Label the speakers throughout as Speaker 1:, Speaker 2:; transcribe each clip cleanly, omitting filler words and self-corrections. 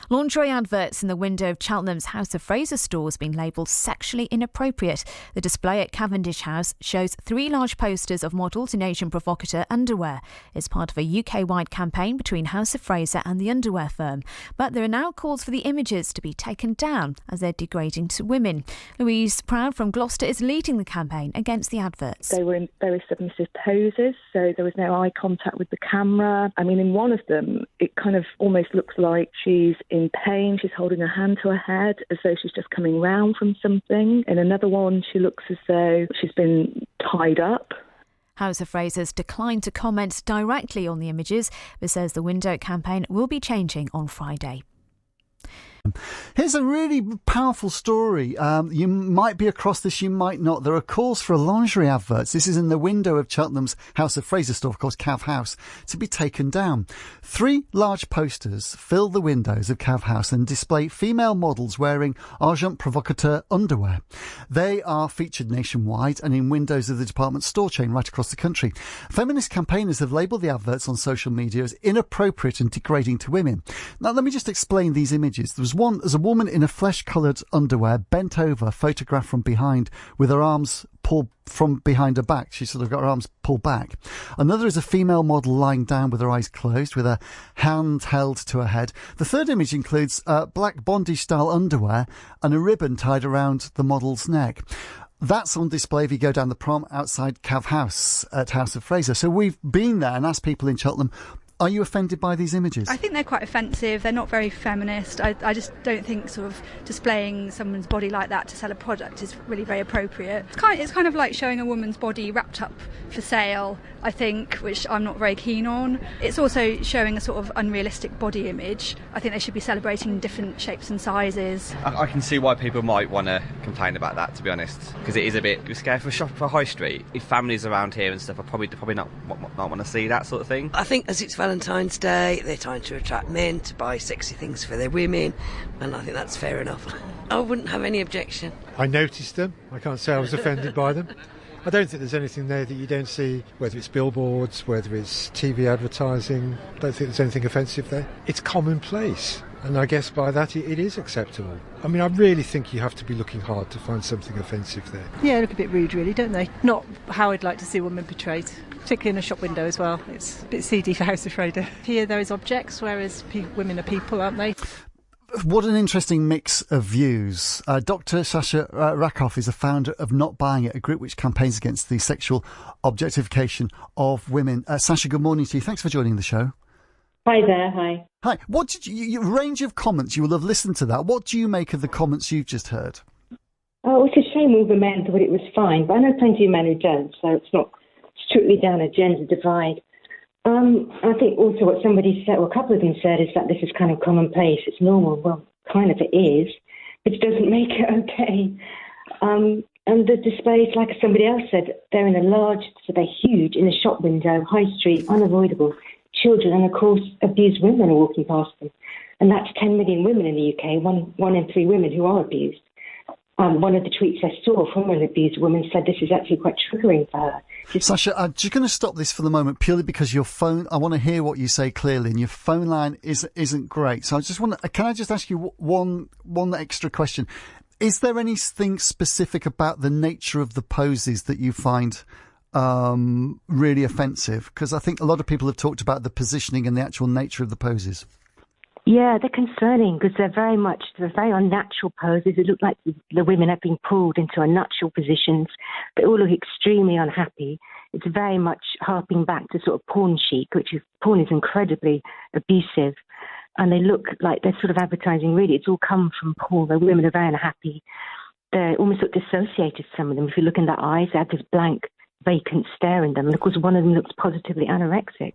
Speaker 1: Lingerie adverts in the window of Cheltenham's House of Fraser stores being labelled sexually inappropriate. The display at Cavendish House shows 3 large posters of models in Asian provocateur underwear. It's part of a UK-wide campaign between House of Fraser and the underwear firm. But there are now calls for the images to be taken down as they're degrading to women. Louise Proud from Gloucester is leading the campaign against the adverts.
Speaker 2: They were in very submissive poses, so there was no eye contact with the camera. I mean, in one of them, it kind of almost looks like she's in pain. She's holding her hand to her head as though she's just coming round from something. In another one, she looks as though she's been tied up.
Speaker 1: House of Fraser's declined to comment directly on the images, but says the window campaign will be changing on Friday.
Speaker 3: Here's a really powerful story. You might be across this, you might not. There are calls for lingerie adverts. This is in the window of Cheltenham's House of Fraser store, of course, Cav House, to be taken down. 3 large posters fill the windows of Cav House and display female models wearing Agent Provocateur underwear. They are featured nationwide and in windows of the department store chain right across the country. Feminist campaigners have labelled the adverts on social media as inappropriate and degrading to women. Now, let me just explain these images. There's a woman in a flesh-coloured underwear, bent over, photographed from behind, with her arms pulled from behind her back. She's sort of got her arms pulled back. Another is a female model lying down with her eyes closed, with her hand held to her head. The third image includes black bondage-style underwear and a ribbon tied around the model's neck. That's on display if you go down the prom outside Cav House at House of Fraser. So we've been there and asked people in Cheltenham, are you offended by these images?
Speaker 4: I think they're quite offensive. They're not very feminist. I just don't think sort of displaying someone's body like that to sell a product is really very appropriate. It's kind of like showing a woman's body wrapped up for sale, I think, which I'm not very keen on. It's also showing a sort of unrealistic body image. I think they should be celebrating different shapes and sizes.
Speaker 5: I can see why people might want to complain about that, to be honest, because it is a bit scary for a shop for High Street. If families around here and stuff are probably not want to see that sort of thing.
Speaker 6: I think as it's Valentine's Day, they're trying to attract men to buy sexy things for their women, and I think that's fair enough. I wouldn't have any objection.
Speaker 7: I noticed them. I can't say I was offended by them. I don't think there's anything there that you don't see, whether it's billboards, whether it's TV advertising. I don't think there's anything offensive there. It's commonplace, and I guess by that it is acceptable. I mean, I really think you have to be looking hard to find something offensive there.
Speaker 8: Yeah, look a bit rude really, don't they? Not how I'd like to see women portrayed, particularly in a shop window as well. It's a bit seedy for House of Fraser. Here there is objects, whereas women are people, aren't they?
Speaker 3: What an interesting mix of views. Dr. Sasha Rakoff is a founder of Not Buying It, a group which campaigns against the sexual objectification of women. Sasha, good morning to you. Thanks for joining the show.
Speaker 9: Hi there, hi.
Speaker 3: Hi. What did you range of comments, you will have listened to that. What do you make of the comments you've just heard?
Speaker 9: Oh, it's a shame all the men thought it was fine, but I know plenty of men who don't, so it's not strictly down a gender divide. I think also what somebody said, or a couple of them said, is that this is kind of commonplace, it's normal. Well, kind of it is, which doesn't make it okay. And the displays, like somebody else said, they're in a large, so they're huge, in a shop window, high street, unavoidable. Children and, of course, abused women are walking past them. And that's 10 million women in the UK, one in 3 women who are abused. One of the tweets I saw from an abused woman said this is actually quite triggering for her.
Speaker 3: Sasha, I'm just going to stop this for the moment purely because your phone, I want to hear what you say clearly, and your phone line isn't great. So I just want to, can I just ask you one extra question? Is there anything specific about the nature of the poses that you find really offensive? Because I think a lot of people have talked about the positioning and the actual nature of the poses.
Speaker 9: Yeah, they're concerning because they're very unnatural poses. It look like the women have been pulled into unnatural positions. They all look extremely unhappy. It's very much harping back to sort of porn chic, porn is incredibly abusive. And they look like they're sort of advertising, really. It's all come from porn. The women are very unhappy. They almost look dissociated, some of them. If you look in their eyes, they have this blank, vacant stare in them. And of course, one of them looks positively anorexic.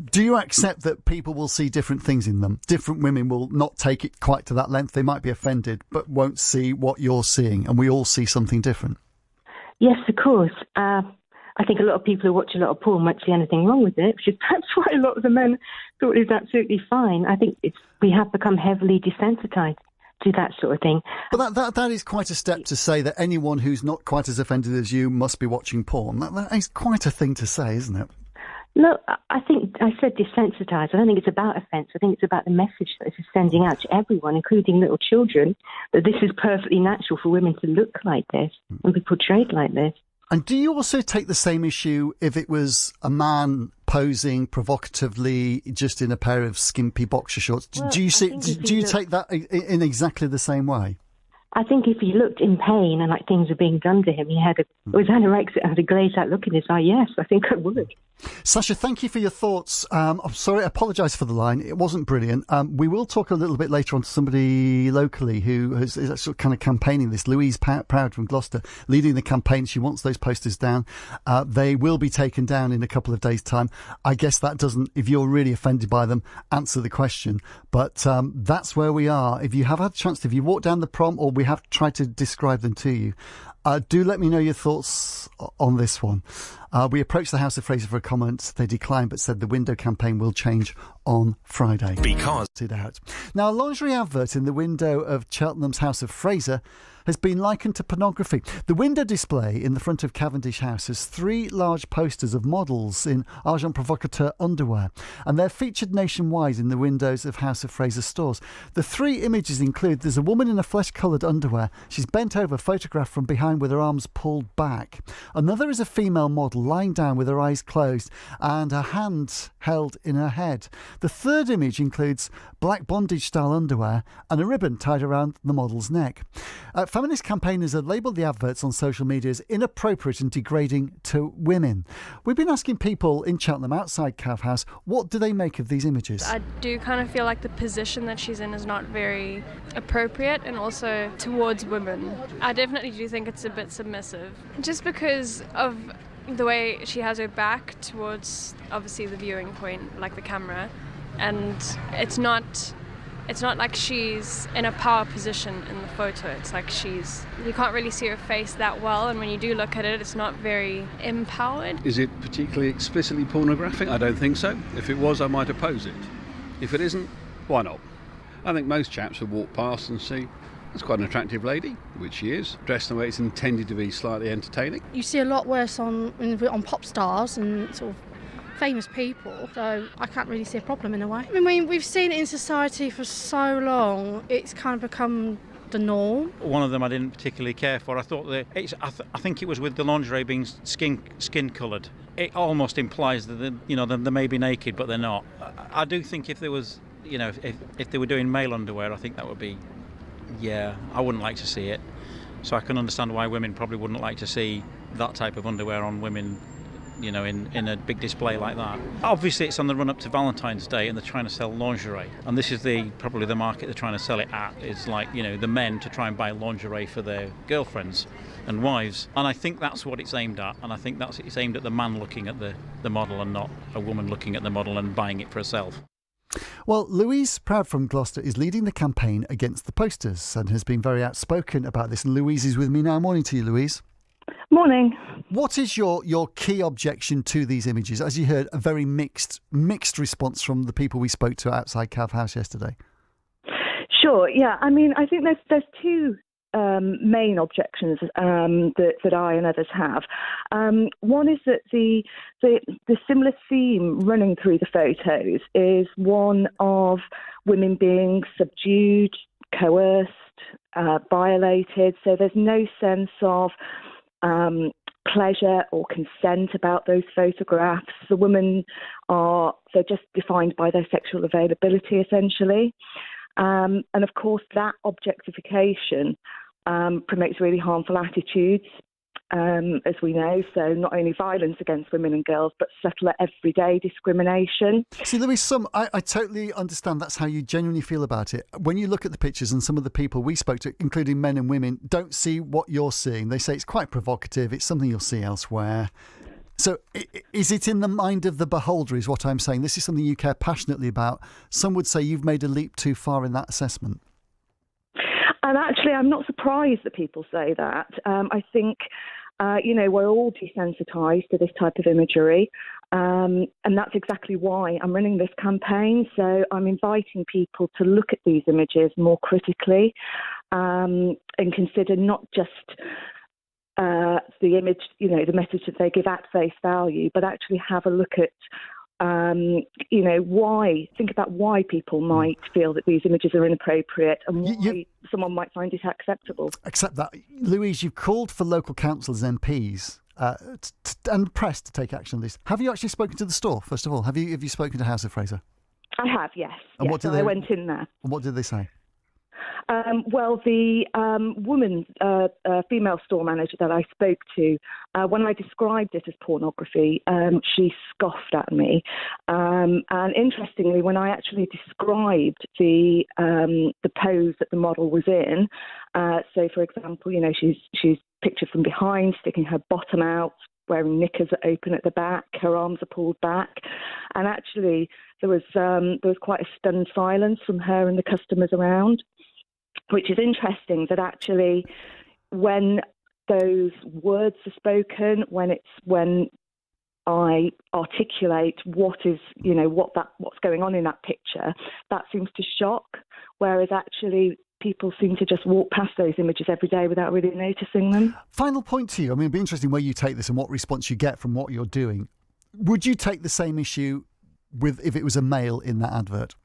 Speaker 3: Do you accept that people will see different things in them? Different women will not take it quite to that length. They might be offended, but won't see what you're seeing. And we all see something different. Yes,
Speaker 9: of course. I think a lot of people who watch a lot of porn won't see anything wrong with it, which is perhaps why a lot of the men thought it was absolutely fine. I think we have become heavily desensitised to that sort of thing.
Speaker 3: But that is quite a step to say that anyone who's not quite as offended as you must be watching porn. That is quite a thing to say, isn't it?
Speaker 9: Look, I think I said desensitised. I don't think it's about offence. I think it's about the message that this is sending out to everyone, including little children, that this is perfectly natural for women to look like this and be portrayed like this.
Speaker 3: And do you also take the same issue if it was a man posing provocatively just in a pair of skimpy boxer shorts?
Speaker 9: Well,
Speaker 3: do you take that in exactly the same way?
Speaker 9: I think if he looked in pain and like things were being done to him, was anorexic, had a glazed out look in his eye, yes, I think I would.
Speaker 3: Sasha, thank you for your thoughts. I'm sorry, I apologise for the line. It wasn't brilliant. We will talk a little bit later on to somebody locally who is sort of kind of campaigning this. Louise Proud from Gloucester, leading the campaign. She wants those posters down. They will be taken down in a couple of days' time. I guess that doesn't, if you're really offended by them, answer the question. But that's where we are. If you have had a chance, if you walk down the prom or we have tried to describe them to you, do let me know your thoughts on this one. We approached the House of Fraser for a comment. They declined, but said the window campaign will change on Friday.
Speaker 10: Because
Speaker 3: it out. Now, a lingerie advert in the window of Cheltenham's House of Fraser has been likened to pornography. The window display in the front of Cavendish House has 3 large posters of models in agent provocateur underwear, and they're featured nationwide in the windows of House of Fraser stores. The 3 images include: there's a woman in a flesh-coloured underwear. She's bent over, photographed from behind with her arms pulled back. Another is a female model lying down with her eyes closed and her hand held in her head. The third image includes black bondage-style underwear and a ribbon tied around the model's neck. Feminist campaigners have labelled the adverts on social media as inappropriate and degrading to women. We've been asking people in Cheltenham outside Cav House, what do they make of these images?
Speaker 11: I do kind of feel like the position that she's in is not very appropriate, and also towards women. I definitely do think it's a bit submissive, just because of the way she has her back towards, obviously, the viewing point, like the camera, and it's not like she's in a power position in the photo. It's like you can't really see her face that well, and when you do look at it, it's not very empowered.
Speaker 12: Is it particularly explicitly pornographic? I don't think so. If it was, I might oppose it. If it isn't, why not? I think most chaps would walk past and see, that's quite an attractive lady, which she is, dressed in the way it's intended to be slightly entertaining.
Speaker 13: You see a lot worse on pop stars and sort of famous people, so I can't really see a problem in a way. I mean, we've seen it in society for so long, it's kind of become the norm.
Speaker 14: One of them I didn't particularly care for. I thought that I think it was with the lingerie being skin coloured. It almost implies that they may be naked, but they're not. I do think if there was, if they were doing male underwear, I think that would be, I wouldn't like to see it. So I can understand why women probably wouldn't like to see that type of underwear on women, in a big display like that. Obviously it's on the run up to Valentine's Day and they're trying to sell lingerie, and this is probably the market they're trying to sell it at. It's like, the men to try and buy lingerie for their girlfriends and wives, and I think that's what it's aimed at, and I think it's aimed at the man looking at the model and not a woman looking at the model and buying it for herself.
Speaker 3: Well, Louise Proud from Gloucester is leading the campaign against the posters and has been very outspoken about this, and Louise is with me now. Morning to you, Louise.
Speaker 2: Morning.
Speaker 3: What is your key objection to these images? As you heard, a very mixed response from the people we spoke to outside Cav House yesterday.
Speaker 2: Sure, yeah. I mean, I think there's 2 main objections that I and others have. One is that the similar theme running through the photos is one of women being subdued, coerced, violated. So there's no sense of pleasure or consent about those photographs. The women they're just defined by their sexual availability, essentially. And of course, that objectification promotes really harmful attitudes, as we know. So not only violence against women and girls, but subtler everyday discrimination.
Speaker 3: See, Louise, I totally understand that's how you genuinely feel about it. When you look at the pictures, and some of the people we spoke to, including men and women, don't see what you're seeing. They say it's quite provocative. It's something you'll see elsewhere. So is it in the mind of the beholder, is what I'm saying? This is something you care passionately about. Some would say you've made a leap too far in that assessment.
Speaker 2: And actually, I'm not surprised that people say that. I think, we're all desensitised to this type of imagery. And that's exactly why I'm running this campaign. So I'm inviting people to look at these images more critically and consider not just the image, the message that they give at face value, but actually have a look at think about why people might feel that these images are inappropriate and why someone might find it acceptable.
Speaker 3: Except that, Louise, you've called for local councillors, MPs, and press to take action on this. Have you actually spoken to the store, first of all? Have you spoken to House of Fraser?
Speaker 2: I have, yes.
Speaker 3: And
Speaker 2: I went in there.
Speaker 3: And what did they say?
Speaker 2: Well, the female store manager that I spoke to, when I described it as pornography, she scoffed at me. And interestingly, when I actually described the pose that the model was in, so for example, she's pictured from behind, sticking her bottom out, wearing knickers that open at the back, her arms are pulled back, and actually there was quite a stunned silence from her and the customers around. Which is interesting that actually when those words are spoken, when I articulate what's going on in that picture, that seems to shock, whereas actually people seem to just walk past those images every day without really noticing them.
Speaker 3: Final point to you. I mean, it'd be interesting where you take this and what response you get from what you're doing. Would you take the same issue if it was a male in that advert?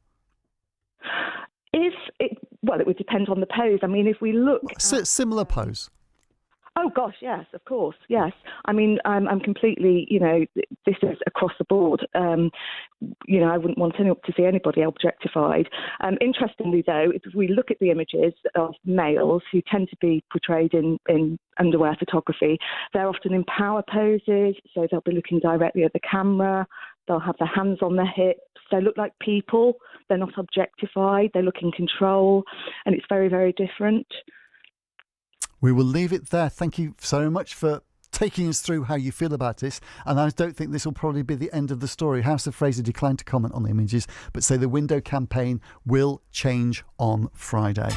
Speaker 2: Well, it would depend on the pose. I mean, if we look...
Speaker 3: Similar pose.
Speaker 2: Oh, gosh, yes, of course, yes. I mean, I'm completely, this is across the board. I wouldn't want to see anybody objectified. Interestingly, though, if we look at the images of males who tend to be portrayed in underwear photography, they're often in power poses, so they'll be looking directly at the camera. They'll have their hands on their hips. They look like people. They're not objectified. They look in control. And it's very, very different.
Speaker 3: We will leave it there. Thank you so much for taking us through how you feel about this. And I don't think this will probably be the end of the story. House of Fraser declined to comment on the images, but say the window campaign will change on Friday.